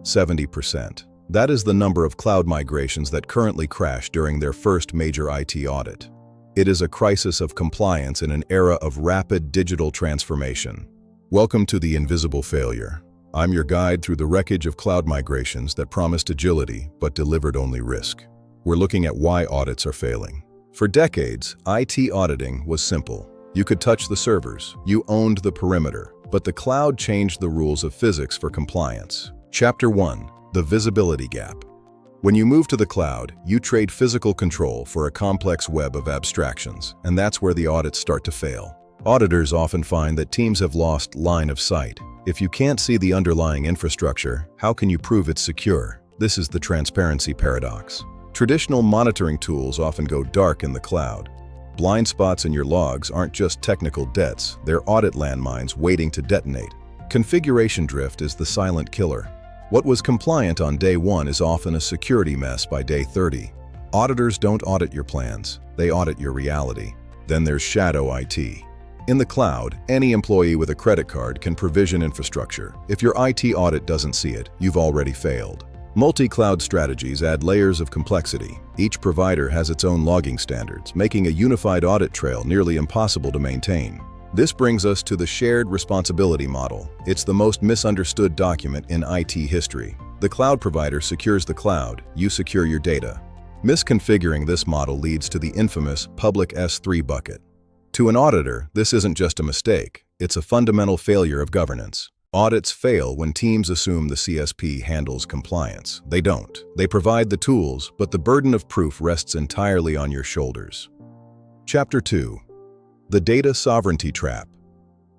70%. That is the number of cloud migrations that currently crash during their first major IT audit. It is a crisis of compliance in an era of rapid digital transformation. Welcome to the Invisible Failure. I'm your guide through the wreckage of cloud migrations that promised agility but delivered only risk. We're looking at why audits are failing. For decades, IT auditing was simple. You could touch the servers, you owned the perimeter, but the cloud changed the rules of physics for compliance. Chapter 1. The Visibility Gap. When you move to the cloud, you trade physical control for a complex web of abstractions, and that's where the audits start to fail. Auditors often find that teams have lost line of sight. If you can't see the underlying infrastructure, how can you prove it's secure? This is the transparency paradox. Traditional monitoring tools often go dark in the cloud. Blind spots in your logs aren't just technical debts, they're audit landmines waiting to detonate. Configuration drift is the silent killer. What was compliant on day 1 is often a security mess by day 30. Auditors don't audit your plans, they audit your reality. Then there's shadow IT. In the cloud, any employee with a credit card can provision infrastructure. If your IT audit doesn't see it, you've already failed. Multi-cloud strategies add layers of complexity. Each provider has its own logging standards, making a unified audit trail nearly impossible to maintain. This brings us to the shared responsibility model. It's the most misunderstood document in IT history. The cloud provider secures the cloud, you secure your data. Misconfiguring this model leads to the infamous public S3 bucket. To an auditor, this isn't just a mistake, it's a fundamental failure of governance. Audits fail when teams assume the CSP handles compliance. They don't. They provide the tools, but the burden of proof rests entirely on your shoulders. Chapter 2. The Data Sovereignty Trap.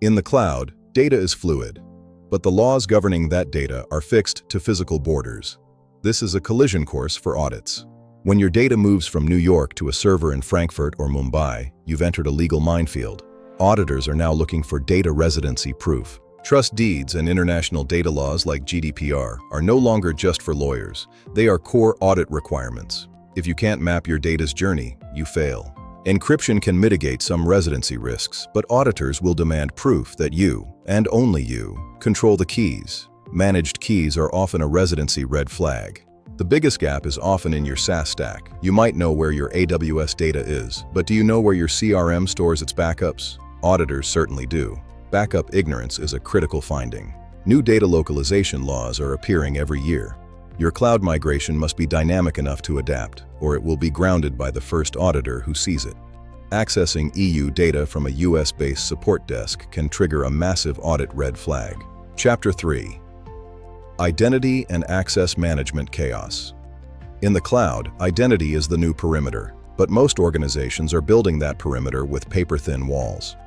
In the cloud, data is fluid, but the laws governing that data are fixed to physical borders. This is a collision course for audits. When your data moves from New York to a server in Frankfurt or Mumbai, you've entered a legal minefield. Auditors are now looking for data residency proof. Trust deeds and international data laws like GDPR are no longer just for lawyers. They are core audit requirements. If you can't map your data's journey, you fail. Encryption can mitigate some residency risks, but auditors will demand proof that you, and only you, control the keys. Managed keys are often a residency red flag. The biggest gap is often in your SaaS stack. You might know where your AWS data is, but do you know where your CRM stores its backups? Auditors certainly do. Backup ignorance is a critical finding. New data localization laws are appearing every year. Your cloud migration must be dynamic enough to adapt, or it will be grounded by the first auditor who sees it. Accessing EU data from a US-based support desk can trigger a massive audit red flag. Chapter 3. Identity and Access Management Chaos. In the cloud, identity is the new perimeter, but most organizations are building that perimeter with paper-thin walls.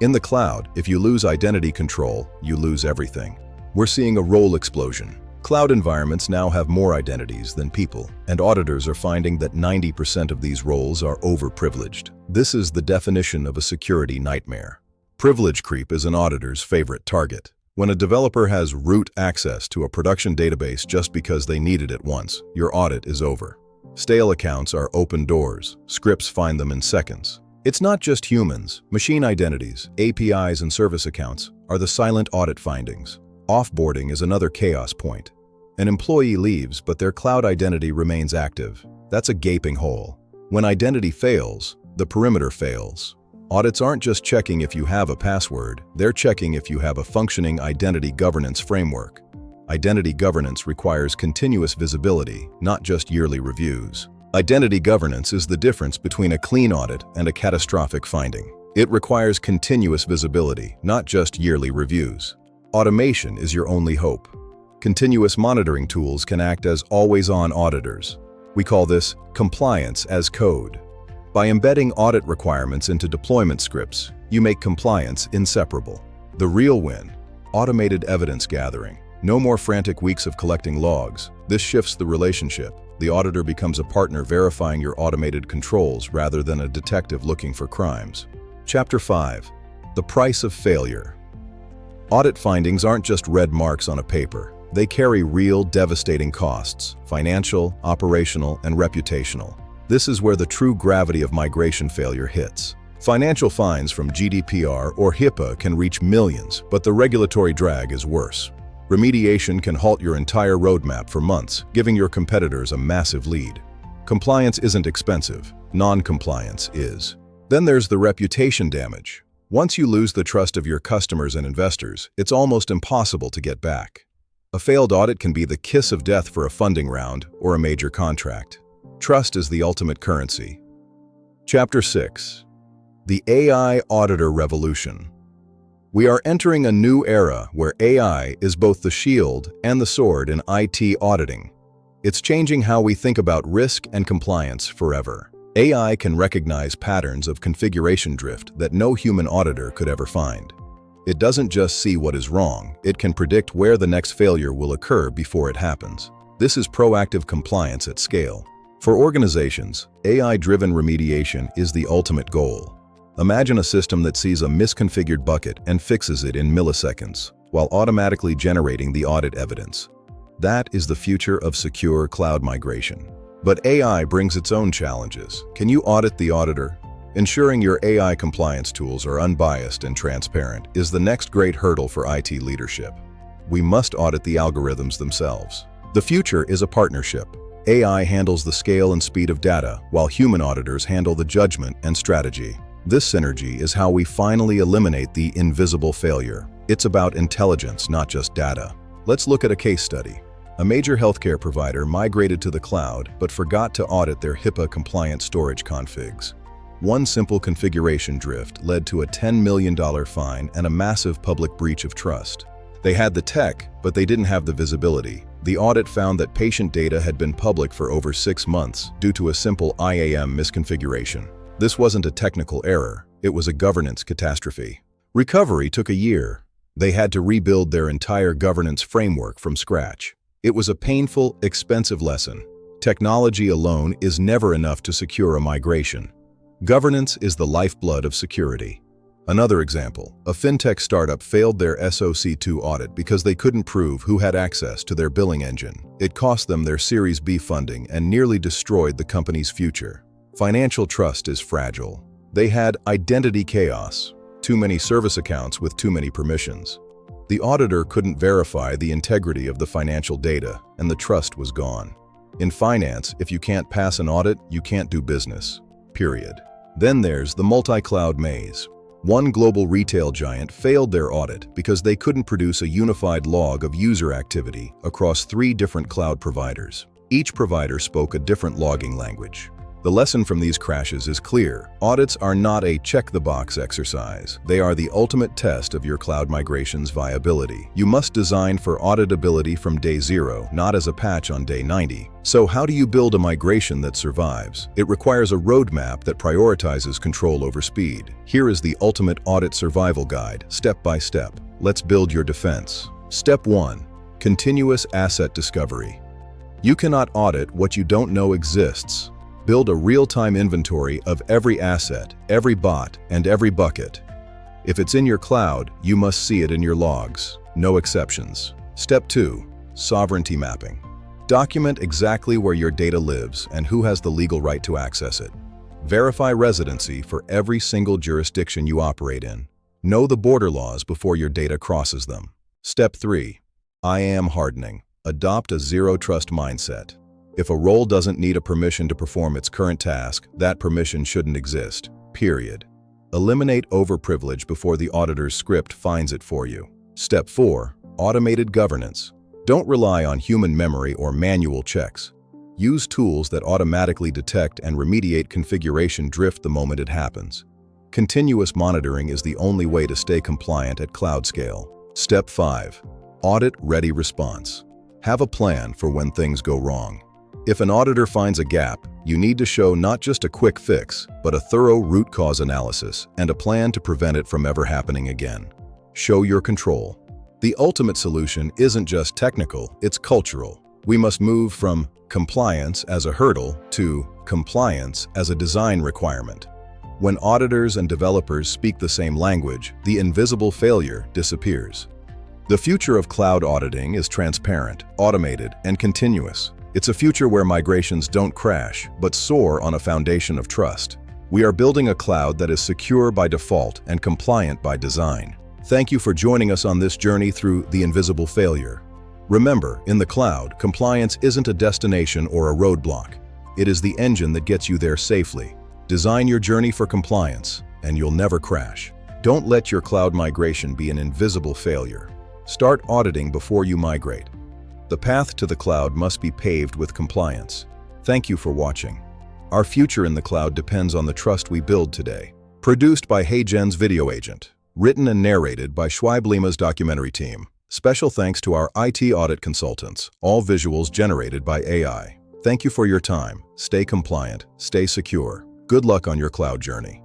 In the cloud, if you lose identity control, you lose everything. We're seeing a role explosion. Cloud environments now have more identities than people, and auditors are finding that 90% of these roles are overprivileged. This is the definition of a security nightmare. Privilege creep is an auditor's favorite target. When a developer has root access to a production database just because they needed it once, your audit is over. Stale accounts are open doors. Scripts find them in seconds. It's not just humans. Machine identities, APIs, and service accounts are the silent audit findings. Offboarding is another chaos point. An employee leaves, but their cloud identity remains active. That's a gaping hole. When identity fails, the perimeter fails. Audits aren't just checking if you have a password, they're checking if you have a functioning identity governance framework. Identity governance requires continuous visibility, not just yearly reviews. Identity governance is the difference between a clean audit and a catastrophic finding. It requires continuous visibility, not just yearly reviews. Automation is your only hope. Continuous monitoring tools can act as always-on auditors. We call this compliance as code. By embedding audit requirements into deployment scripts, you make compliance inseparable. The real win: automated evidence gathering. No more frantic weeks of collecting logs. This shifts the relationship. The auditor becomes a partner verifying your automated controls rather than a detective looking for crimes. Chapter 5. The Price of Failure. Audit findings aren't just red marks on a paper. They carry real, devastating costs: financial, operational, and reputational. This is where the true gravity of migration failure hits. Financial fines from GDPR or HIPAA can reach millions, but the regulatory drag is worse. Remediation can halt your entire roadmap for months, giving your competitors a massive lead. Compliance isn't expensive. Non-compliance is. Then there's the reputation damage. Once you lose the trust of your customers and investors, it's almost impossible to get back. A failed audit can be the kiss of death for a funding round or a major contract. Trust is the ultimate currency. Chapter 6. The AI Auditor Revolution. We are entering a new era where AI is both the shield and the sword in IT auditing. It's changing how we think about risk and compliance forever. AI can recognize patterns of configuration drift that no human auditor could ever find. It doesn't just see what is wrong, it can predict where the next failure will occur before it happens. This is proactive compliance at scale. For organizations, AI-driven remediation is the ultimate goal. Imagine a system that sees a misconfigured bucket and fixes it in milliseconds, while automatically generating the audit evidence. That is the future of secure cloud migration. But AI brings its own challenges. Can you audit the auditor? Ensuring your AI compliance tools are unbiased and transparent is the next great hurdle for IT leadership. We must audit the algorithms themselves. The future is a partnership. AI handles the scale and speed of data, while human auditors handle the judgment and strategy. This synergy is how we finally eliminate the invisible failure. It's about intelligence, not just data. Let's look at a case study. A major healthcare provider migrated to the cloud but forgot to audit their HIPAA-compliant storage configs. One simple configuration drift led to a $10 million fine and a massive public breach of trust. They had the tech, but they didn't have the visibility. The audit found that patient data had been public for over 6 months due to a simple IAM misconfiguration. This wasn't a technical error, it was a governance catastrophe. Recovery took a year. They had to rebuild their entire governance framework from scratch. It was a painful, expensive lesson. Technology alone is never enough to secure a migration. Governance is the lifeblood of security. Another example, a fintech startup failed their SOC 2 audit because they couldn't prove who had access to their billing engine. It cost them their Series B funding and nearly destroyed the company's future. Financial trust is fragile. They had identity chaos, too many service accounts with too many permissions. The auditor couldn't verify the integrity of the financial data, and the trust was gone. In finance, if you can't pass an audit, you can't do business. Period. Then there's the multi-cloud maze. One global retail giant failed their audit because they couldn't produce a unified log of user activity across 3 different cloud providers. Each provider spoke a different logging language. The lesson from these crashes is clear. Audits are not a check-the-box exercise. They are the ultimate test of your cloud migration's viability. You must design for auditability from day 0, not as a patch on day 90. So how do you build a migration that survives? It requires a roadmap that prioritizes control over speed. Here is the ultimate audit survival guide, step by step. Let's build your defense. Step 1. Continuous asset discovery. You cannot audit what you don't know exists. Build a real-time inventory of every asset, every bot, and every bucket. If it's in your cloud, you must see it in your logs. No exceptions. Step 2. Sovereignty mapping. Document exactly where your data lives and who has the legal right to access it. Verify residency for every single jurisdiction you operate in. Know the border laws before your data crosses them. Step 3. IAM hardening. Adopt a zero-trust mindset. If a role doesn't need a permission to perform its current task, that permission shouldn't exist. Period. Eliminate overprivilege before the auditor's script finds it for you. Step 4. Automated governance. Don't rely on human memory or manual checks. Use tools that automatically detect and remediate configuration drift the moment it happens. Continuous monitoring is the only way to stay compliant at cloud scale. Step 5. Audit-ready response. Have a plan for when things go wrong. If an auditor finds a gap, you need to show not just a quick fix, but a thorough root cause analysis and a plan to prevent it from ever happening again. Show your control. The ultimate solution isn't just technical, it's cultural. We must move from compliance as a hurdle to compliance as a design requirement. When auditors and developers speak the same language, the invisible failure disappears. The future of cloud auditing is transparent, automated, and continuous. It's a future where migrations don't crash, but soar on a foundation of trust. We are building a cloud that is secure by default and compliant by design. Thank you for joining us on this journey through the invisible failure. Remember, in the cloud, compliance isn't a destination or a roadblock. It is the engine that gets you there safely. Design your journey for compliance, and you'll never crash. Don't let your cloud migration be an invisible failure. Start auditing before you migrate. The path to the cloud must be paved with compliance. Thank you for watching. Our future in the cloud depends on the trust we build today. Produced by HeyGen's Video Agent. Written and narrated by Schweiblima's documentary team. Special thanks to our IT audit consultants, all visuals generated by AI. Thank you for your time. Stay compliant, stay secure. Good luck on your cloud journey.